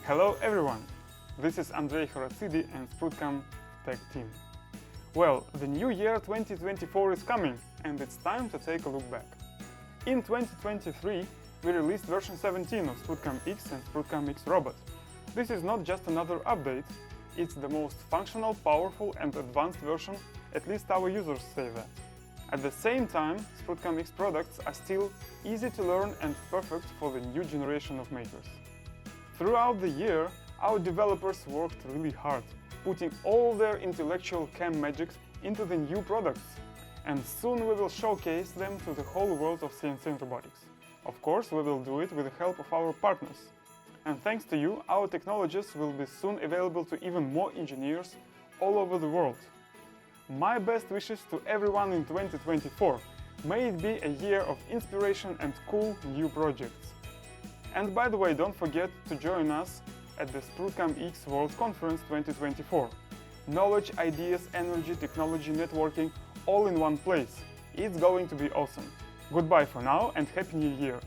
Hello everyone! This is Andrei Horacidi and SprutCAM Tech team. Well, the new year 2024 is coming and it's time to take a look back. In 2023, we released version 17 of SprutCAM X and SprutCAM X Robot. This is not just another update, it's the most functional, powerful and advanced version, at least our users say that. At the same time, SprutCAM X products are still easy to learn and perfect for the new generation of makers. Throughout the year, our developers worked really hard, putting all their intellectual CAM magics into the new products. And soon we will showcase them to the whole world of CNC and robotics. Of course, we will do it with the help of our partners. And thanks to you, our technologies will be soon available to even more engineers all over the world. My best wishes to everyone in 2024. May it be a year of inspiration and cool new projects. And by the way, don't forget to join us at the SprutCAM X World Conference 2024. Knowledge, ideas, energy, technology, networking, all in one place. It's going to be awesome. Goodbye for now and Happy New Year!